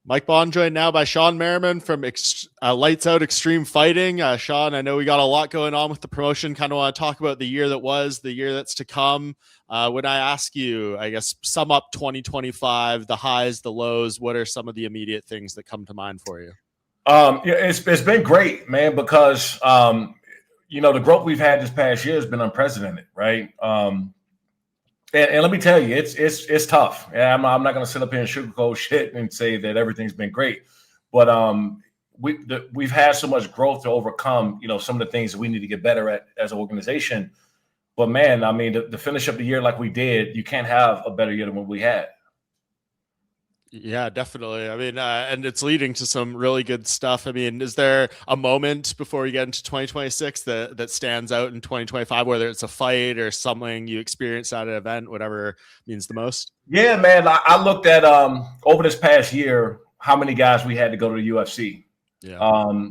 Mike Bohn joined now by Shawne Merriman from Lights Out Xtreme Fighting. Shawne, I know we got a lot going on with the promotion. Kind of want to talk about the year that was, the year that's to come. When I ask you, I guess, sum up 2025, the highs, the lows, what are some of the immediate things that come to mind for you? It's been great, man, because the growth we've had this past year has been unprecedented, right? And let me tell you, it's tough. And I'm not going to sit up here and sugarcoat shit and say that everything's been great, but we've had so much growth to overcome, some of the things that we need to get better at as an organization. But man, I mean, to finish up the year like we did, you can't have a better year than what we had. Yeah, definitely. I mean, and it's leading to some really good stuff. I mean, is there a moment before we get into 2026 that stands out in 2025, whether it's a fight or something you experienced at an event, whatever means the most? Yeah, man. I looked at over this past year how many guys we had to go to the UFC. Yeah.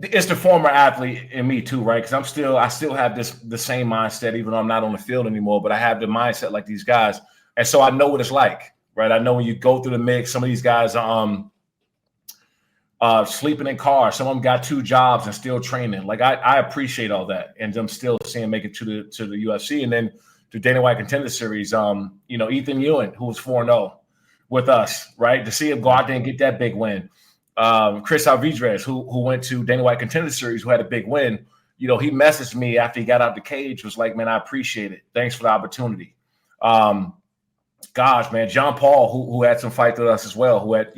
It's the former athlete in me too, right? Because I still have the same mindset, even though I'm not on the field anymore. But I have the mindset like these guys, and so I know what it's like. Right, I know when you go through the mix, some of these guys are sleeping in cars. Some of them got 2 jobs and still training. Like I appreciate all that, and I'm still seeing make it to the UFC, and then to Dana White Contender Series. Ethan Ewing, who was 4-0 with us, right? To see him go out there and get that big win. Chris Alvidrez, who went to Dana White Contender Series, who had a big win. He messaged me after he got out the cage, was like, "Man, I appreciate it. Thanks for the opportunity." Gosh, man, John Paul, who had some fights with us as well, who had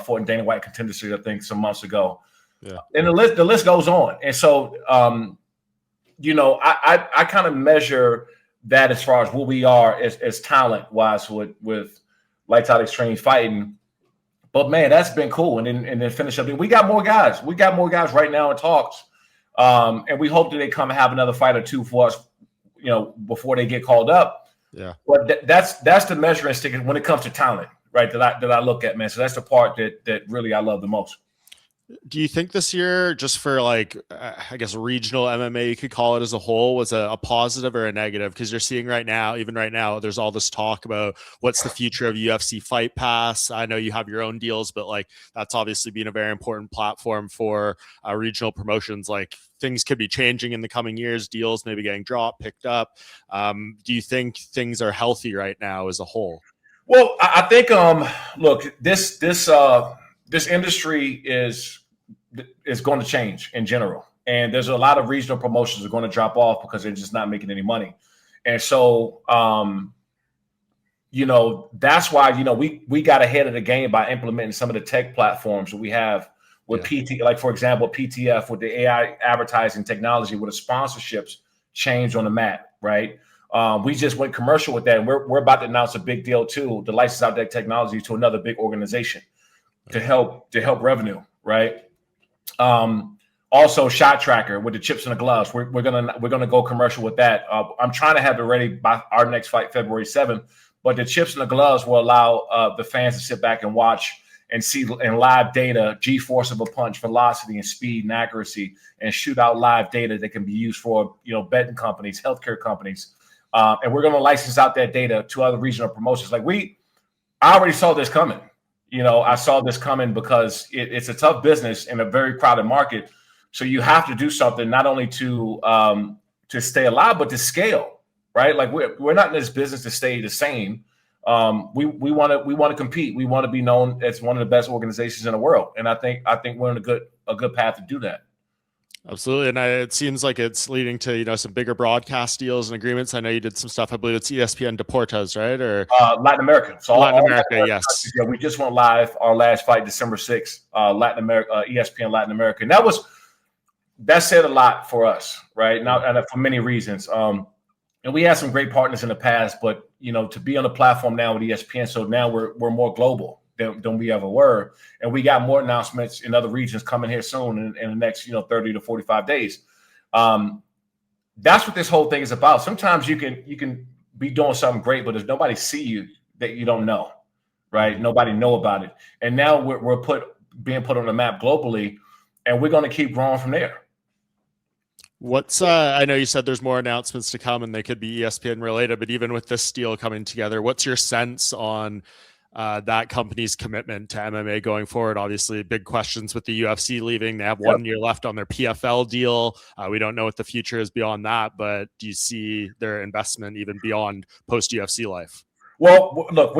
fought in Dana White Contender Series, I think, some months ago. Yeah, and the list goes on. And so, I kind of measure that as far as who we are as talent wise with Lights Out Xtreme Fighting. But man, that's been cool. And then finish up. We got more guys. We got more guys right now in talks, and we hope that they come and have another fight or two for us, before they get called up. Yeah. But that's the measuring stick when it comes to talent, right? That I look at, man. So that's the part that really I love the most. Do you think this year, just for I guess regional MMA, you could call it as a whole, was a positive or a negative? Because you're seeing even right now, there's all this talk about what's the future of UFC Fight Pass. I know you have your own deals, but that's obviously been a very important platform for regional promotions. Things could be changing in the coming years, deals maybe getting dropped, picked up. Do you think things are healthy right now as a whole? Well, I think look, this industry is going to change in general, and there's a lot of regional promotions that are going to drop off because they're just not making any money, and so that's why we got ahead of the game by implementing some of the tech platforms that we have with PT, like for example PTF with the AI advertising technology, with the sponsorships change on the map, right? We just went commercial with that, and we're about to announce a big deal too, to license out that technology to another big organization to help revenue, right? Also Shot Tracker with the chips and the gloves. We're gonna go commercial with that. I'm trying to have it ready by our next fight, February 7th. But the chips and the gloves will allow the fans to sit back and watch and see in live data G-force of a punch, velocity and speed and accuracy, and shoot out live data that can be used for betting companies, healthcare companies, and we're gonna license out that data to other regional promotions. I already saw this coming. I saw this coming because it's a tough business in a very crowded market. So you have to do something not only to stay alive, but to scale, right? We're not in this business to stay the same. We want to compete. We want to be known as one of the best organizations in the world. And I think we're on a good path to do that. Absolutely. And it seems like it's leading to, some bigger broadcast deals and agreements. I know you did some stuff. I believe it's ESPN Deportes, right? Or Latin America. So Latin America, yes. Yeah, we just went live our last fight, December 6th, Latin America, ESPN Latin America. And that said a lot for us, right? Now, and for many reasons. And we had some great partners in the past, but to be on the platform now with ESPN, so now we're more global than we ever were, and we got more announcements in other regions coming here soon in the next 30 to 45 days. That's what this whole thing is about. Sometimes you can be doing something great, but if nobody see you, that you don't know, right? Nobody know about it, and now we're being put on the map globally, and we're going to keep growing from there. What's I know you said there's more announcements to come and they could be ESPN related, but even with this deal coming together, what's your sense on that company's commitment to MMA going forward. Obviously, big questions with the UFC leaving. They have 1 year left on their PFL deal. We don't know what the future is beyond that, but do you see their investment even beyond post UFC life? Well, look,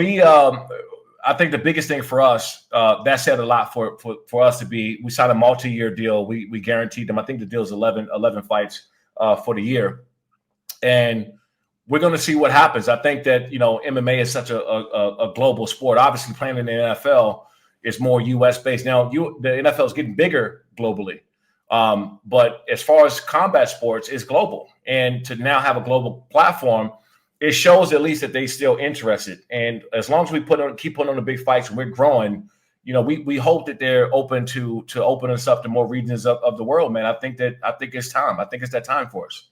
I think the biggest thing for us, that said a lot for us to be, we signed a multi-year deal. We guaranteed them. I think the deal is 11 fights for the year. And we're going to see what happens. I think that, MMA is such a global sport. Obviously, playing in the NFL is more U.S. based. Now, the NFL is getting bigger globally. But as far as combat sports, it's global. And to now have a global platform, it shows at least that they still interested. And as long as we keep putting on the big fights and we're growing, we hope that they're open to open us up to more regions of the world, man. I think it's time. I think it's that time for us.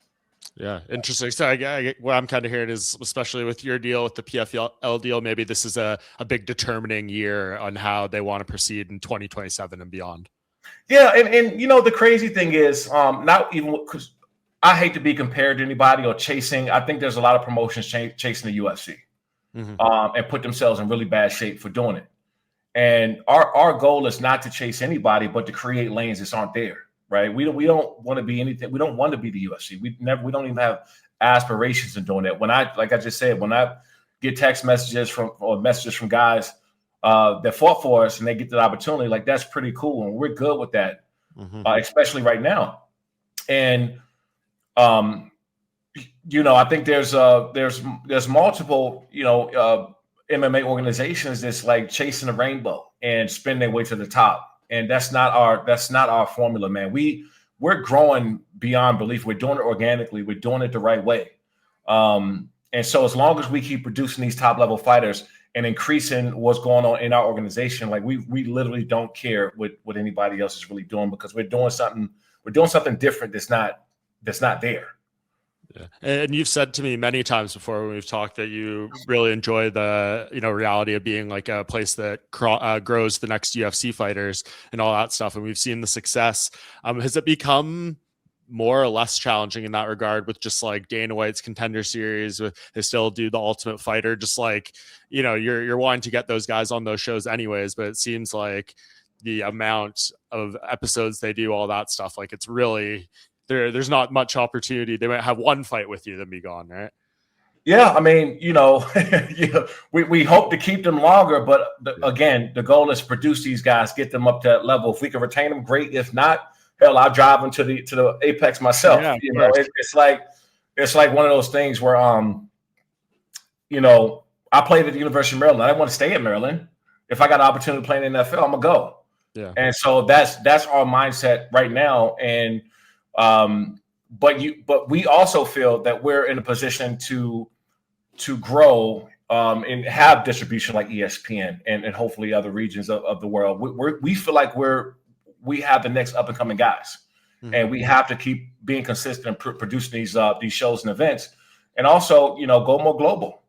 Yeah, interesting. So what I'm kind of hearing is, especially with your deal, with the PFL deal, maybe this is a big determining year on how they want to proceed in 2027 and beyond. Yeah, and the crazy thing is, not even because I hate to be compared to anybody or chasing. I think there's a lot of promotions chasing the UFC and put themselves in really bad shape for doing it. And our goal is not to chase anybody, but to create lanes that aren't there. Right. We don't want to be anything. We don't want to be the UFC. We don't even have aspirations in doing that. Like I just said, when I get text messages from guys that fought for us and they get that opportunity, like that's pretty cool. And we're good with that, especially right now. And, I think there's multiple, MMA organizations that's like chasing the rainbow and spin their way to the top. And that's not our formula, man. We're growing beyond belief. We're doing it organically. We're doing it the right way. And so as long as we keep producing these top level fighters and increasing what's going on in our organization, like we literally don't care what anybody else is really doing, because we're doing something different that's not there. Yeah. And you've said to me many times before when we've talked that you really enjoy the, reality of being like a place that grows the next UFC fighters and all that stuff. And we've seen the success. Has it become more or less challenging in that regard with just like Dana White's Contender Series? They still do the Ultimate Fighter, just like, you're wanting to get those guys on those shows anyways, but it seems like the amount of episodes they do, all that stuff, like it's really... There's not much opportunity. They might have one fight with you, then be gone, right? Yeah, I mean, we hope to keep them longer, but again, the goal is to produce these guys, get them up to that level. If we can retain them, great. If not, hell, I'll drive them to the apex myself. Yeah, it's like one of those things where I played at the University of Maryland. I didn't want to stay at Maryland. If I got an opportunity to play in the NFL, I'm gonna go. Yeah, and so that's our mindset right now. And but we also feel that we're in a position to grow and have distribution like ESPN and hopefully other regions of the world. We feel like we have the next up and coming guys, and we have to keep being consistent and producing these shows and events, and also go more global.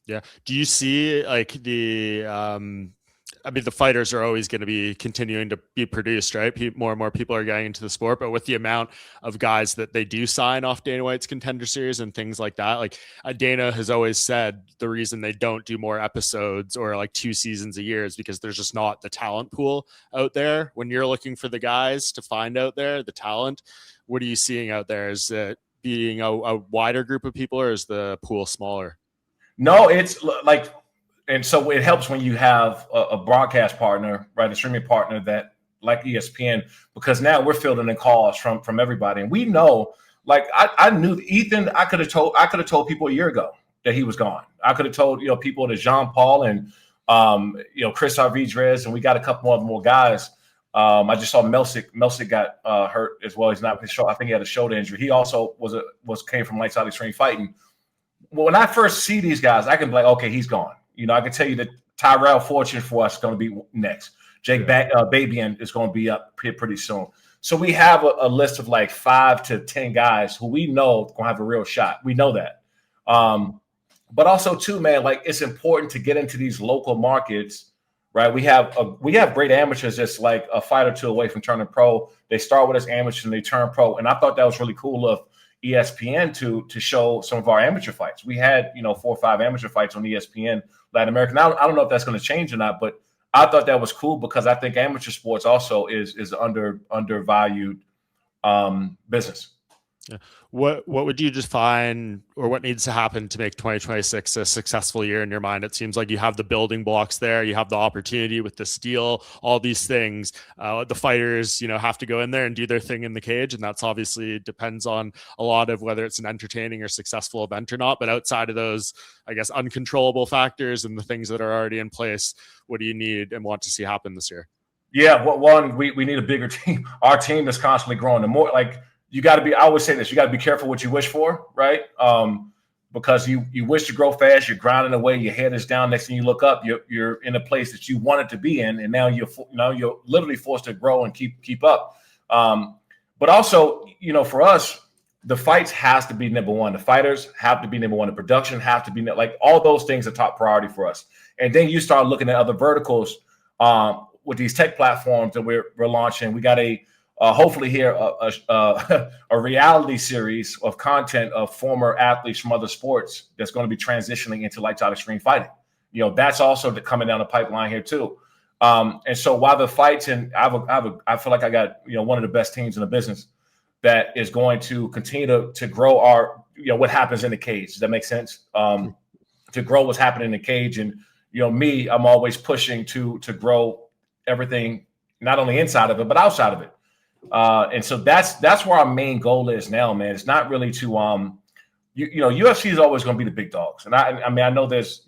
Yeah. Do you see like the fighters are always going to be continuing to be produced, right? More and more people are getting into the sport, but with the amount of guys that they do sign off Dana White's Contender Series and things like that, like Dana has always said the reason they don't do more episodes or like 2 seasons a year is because there's just not the talent pool out there. When you're looking for the guys to find out there, the talent, what are you seeing out there? Is it being a wider group of people, or is the pool smaller? No, it's like... And so it helps when you have a broadcast partner, right, a streaming partner that like ESPN, because now we're fielding in calls from everybody, and we know. Like I knew Ethan. I could have told people a year ago that he was gone. I could have told people that Jean Paul and Chris Arvidrez, and we got a couple more guys. I just saw Melsick got hurt as well. He's not sure. I think he had a shoulder injury. He also came from Out Xtreme Fighting. When I first see these guys, I can be like, okay, he's gone. I can tell you that Tyrell Fortune for us is going to be next. Jake Babian is going to be up pretty soon. So we have a list of like 5 to 10 guys who we know are going to have a real shot. We know that. But also too, man, like it's important to get into these local markets, right? We have great amateurs that's like a fight or two away from turning pro. They start with us amateurs and they turn pro. And I thought that was really cool of ESPN to show some of our amateur fights. We had 4 or 5 amateur fights on ESPN Latin America. Now, I don't know if that's going to change or not, but I thought that was cool because I think amateur sports also is undervalued business. Yeah. What would you define, or what needs to happen to make 2026 a successful year in your mind? It seems like you have the building blocks there. You have the opportunity with this deal, all these things. The fighters, have to go in there and do their thing in the cage. And that's obviously depends on a lot of whether it's an entertaining or successful event or not. But outside of those, I guess, uncontrollable factors and the things that are already in place, what do you need and want to see happen this year? Yeah, well, one, we need a bigger team. Our team is constantly growing. The more, like, you got to be, I always say this, you got to be careful what you wish for, right? Because you wish to grow fast, you're grinding away, your head is down. Next thing you look up, you're in a place that you wanted to be in, and now you're literally forced to grow and keep up. But also, for us, the fights has to be number one. The fighters have to be number one. The production have to be, like, all those things are top priority for us. And then you start looking at other verticals with these tech platforms that we're launching. We got hopefully here a reality series of content of former athletes from other sports that's going to be transitioning into Out Xtreme Fighting. That's also coming down the pipeline here too. And so while the fights, and I feel like I got one of the best teams in the business that is going to continue to grow our what happens in the cage. Does that make sense? To grow what's happening in the cage, and me, I'm always pushing to grow everything, not only inside of it but outside of it. And so that's where our main goal is now, man. It's not really to UFC is always going to be the big dogs, and I mean I know there's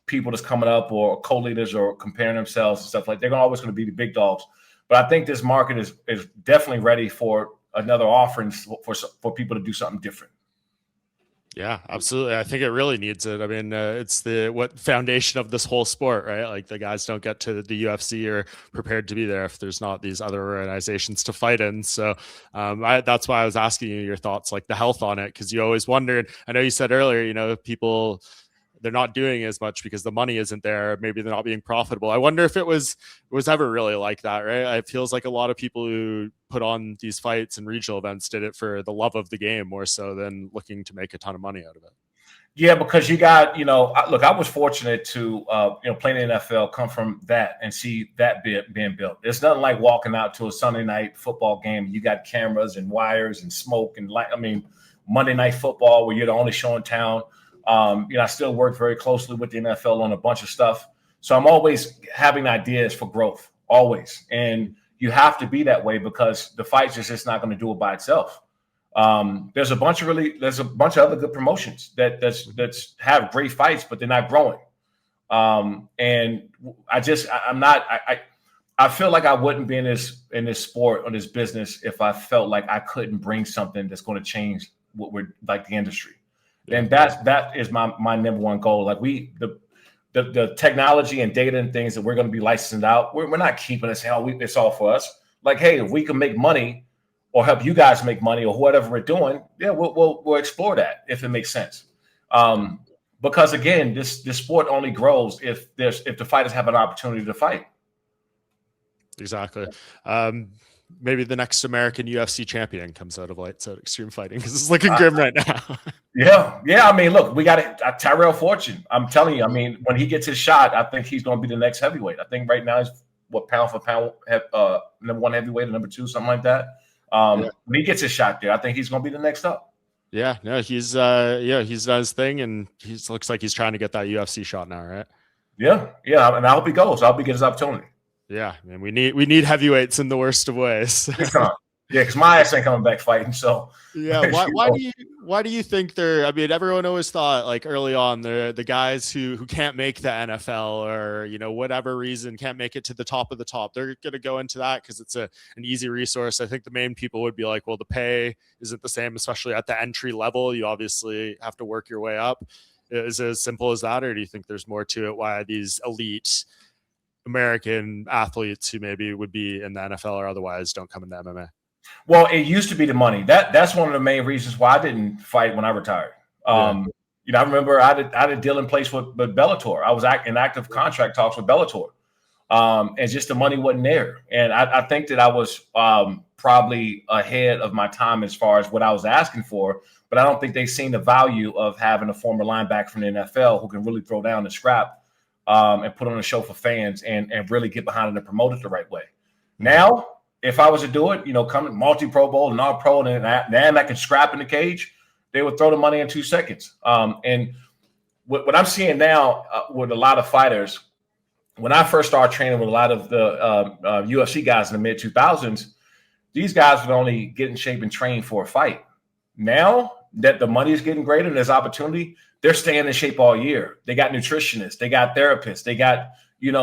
people that's coming up or co-leaders or comparing themselves and stuff like they're always going to be the big dogs. But I think this market is definitely ready for another offering for people to do something different. Yeah, absolutely. I think it really needs it. I mean, it's the foundation of this whole sport, right? Like, the guys don't get to the UFC or prepared to be there if there's not these other organizations to fight in. So that's why I was asking you your thoughts, like the health on it, because you always wondered. I know you said earlier, people, they're not doing as much because the money isn't there. Maybe they're not being profitable. I wonder if it was ever really like that, right? It feels like a lot of people who put on these fights and regional events did it for the love of the game more so than looking to make a ton of money out of it. Yeah, because you got, look, I was fortunate to, play in the NFL, come from that and see that being built. It's nothing like walking out to a Sunday night football game. You got cameras and wires and smoke and Monday Night Football where you're the only show in town. I still work very closely with the NFL on a bunch of stuff. So I'm always having ideas for growth, always. And you have to be that way because the fight's just not going to do it by itself. There's a bunch of other good promotions that have great fights, but they're not growing. And I feel like I wouldn't be in this sport or this business if I felt like I couldn't bring something that's going to change what we're like the industry. And that is my number one goal. Like the technology and data and things that we're going to be licensing out, we're not keeping it saying, it's all for us. Like, hey, if we can make money or help you guys make money or whatever we're doing, yeah, we'll explore that if it makes sense. Because again, this sport only grows if the fighters have an opportunity to fight. Exactly. Maybe the next American UFC champion comes out of Out Xtreme Fighting because it's looking grim right now. Yeah. I mean, look, we got it. Tyrell Fortune. I'm telling you. I mean, when he gets his shot, I think he's going to be the next heavyweight. I think right now he's pound for pound, number one heavyweight or number two, something like that. When he gets his shot there, I think he's going to be the next up. Yeah, no, he's done his thing, and he looks like he's trying to get that UFC shot now, right? Yeah, and I hope he goes. I hope he gets his opportunity. Yeah, man, we need heavyweights in the worst of ways. Yeah, because my ass ain't coming back fighting. So yeah, why do you think they're? I mean, everyone always thought like early on the guys who can't make the NFL or whatever reason can't make it to the top of the top. They're gonna go into that because it's an easy resource. I think the main people would be like, well, the pay isn't the same, especially at the entry level. You obviously have to work your way up. Is it as simple as that, or do you think there's more to it? Why these elite American athletes who maybe would be in the NFL or otherwise don't come into MMA? Well, it used to be the money. That's one of the main reasons why I didn't fight when I retired. I remember I had a deal in place with Bellator. I was in active contract talks with Bellator, and just the money wasn't there. And I think that I was probably ahead of my time as far as what I was asking for. But I don't think they've seen the value of having a former linebacker from the NFL who can really throw down the scrap. and put on a show for fans and really get behind it and promote it the right way. Now, if I was to do it, coming multi-Pro Bowl and all pro, and then I can scrap in the cage, they would throw the money in 2 seconds. And what I'm seeing now with a lot of fighters, when I first started training with a lot of the UFC guys in the mid 2000s, these guys would only get in shape and train for a fight. Now that the money is getting greater and there's opportunity, they're staying in shape all year. They got nutritionists, they got therapists, they got,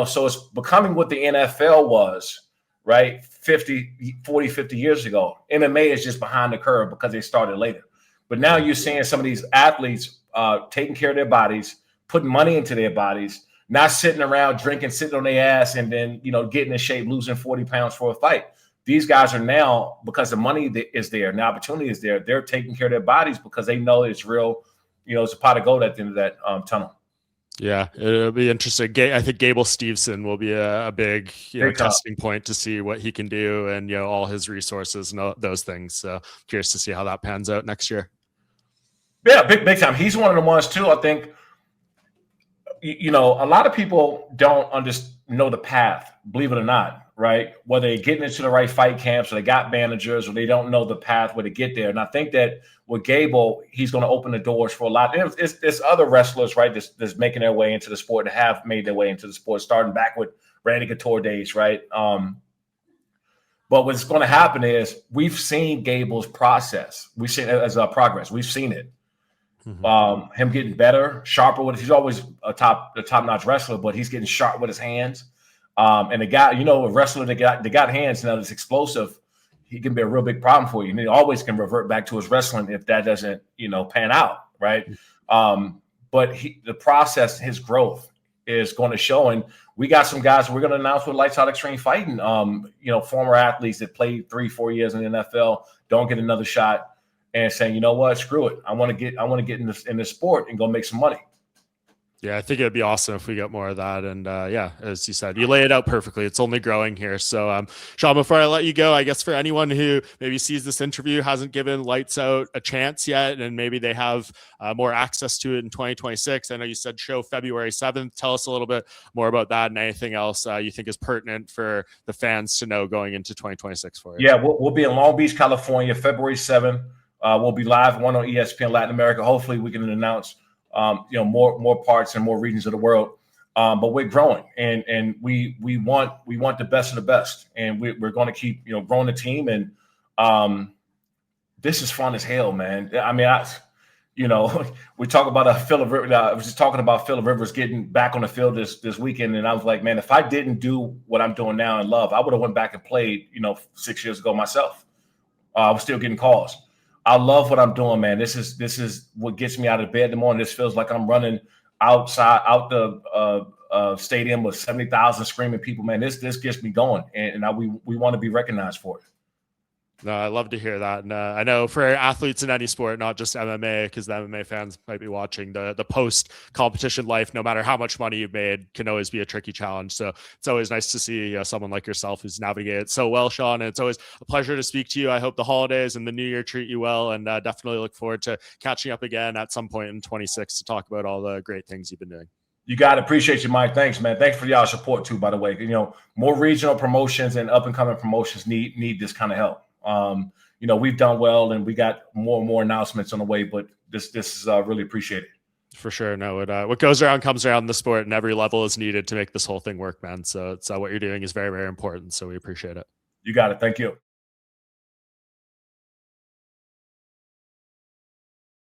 so it's becoming what the NFL was, right? 40, 50 years ago. MMA is just behind the curve because they started later. But now you're seeing some of these athletes taking care of their bodies, putting money into their bodies, not sitting around drinking, sitting on their ass, and then, getting in shape, losing 40 pounds for a fight. These guys are now, because the money is there and the opportunity is there, they're taking care of their bodies because they know it's real, it's a pot of gold at the end of that tunnel. Yeah, it'll be interesting. I think Gable Steveson will be a big testing point to see what he can do and, all his resources and those things. So curious to see how that pans out next year. Yeah, big time. He's one of the ones too, I think, a lot of people don't know the path, believe it or not, right? Whether they're getting into the right fight camps or they got managers or they don't know the pathway to get there. And I think that with Gable, he's going to open the doors for a lot. And it's other wrestlers, right, that's making their way into the sport, that have made their way into the sport, starting back with Randy Couture days, right? But what's going to happen is we've seen Gable's process. We've seen it as a progress. We've seen it. Mm-hmm. Him getting better, sharper with it. He's always a top-notch wrestler, but he's getting sharp with his hands. And the guy, a wrestler that got hands now that's explosive, he can be a real big problem for you. And he always can revert back to his wrestling if that doesn't, pan out, right? But the process, his growth is going to show. And we got some guys we're going to announce with Out Xtreme Fighting, former athletes that played 3-4 years in the NFL, don't get another shot, and saying, you know what, screw it. I want to get in this sport and go make some money. Yeah, I think it'd be awesome if we get more of that. And as you said, you lay it out perfectly. It's only growing here. So, Shawne, before I let you go, I guess for anyone who maybe sees this interview, hasn't given Lights Out a chance yet, and maybe they have more access to it in 2026. I know you said show February 7th. Tell us a little bit more about that and anything else you think is pertinent for the fans to know going into 2026 for you. Yeah, we'll be in Long Beach, California, February 7th. We'll be live on ESPN Latin America. Hopefully we can announce more parts and more regions of the world. But we're growing, and we want the best of the best, and we're going to keep growing the team. And this is fun as hell, man. I mean, we talk about Phillip Rivers. I was just talking about Phillip Rivers getting back on the field this weekend, and I was like, man, if I didn't do what I'm doing now in love, I would have went back and played 6 years ago myself. I was still getting calls. I love what I'm doing, man. This is what gets me out of bed in the morning. This feels like I'm running out the stadium with 70,000 screaming people, man. This gets me going, and we want to be recognized for it. No, I love to hear that. And I know for athletes in any sport, not just MMA, because the MMA fans might be watching, the post-competition life, no matter how much money you've made, can always be a tricky challenge. So it's always nice to see someone like yourself who's navigated so well, Shawne. And it's always a pleasure to speak to you. I hope the holidays and the new year treat you well, and definitely look forward to catching up again at some point in 26 to talk about all the great things you've been doing. You got to appreciate you, Mike. Thanks, man. Thanks for y'all support too, by the way. More regional promotions and up-and-coming promotions need this kind of help. We've done well, and we got more and more announcements on the way, but this is really appreciated. For sure. No, what goes around comes around in the sport, and every level is needed to make this whole thing work, man. So it's what you're doing is very, very important. So we appreciate it. You got it. Thank you.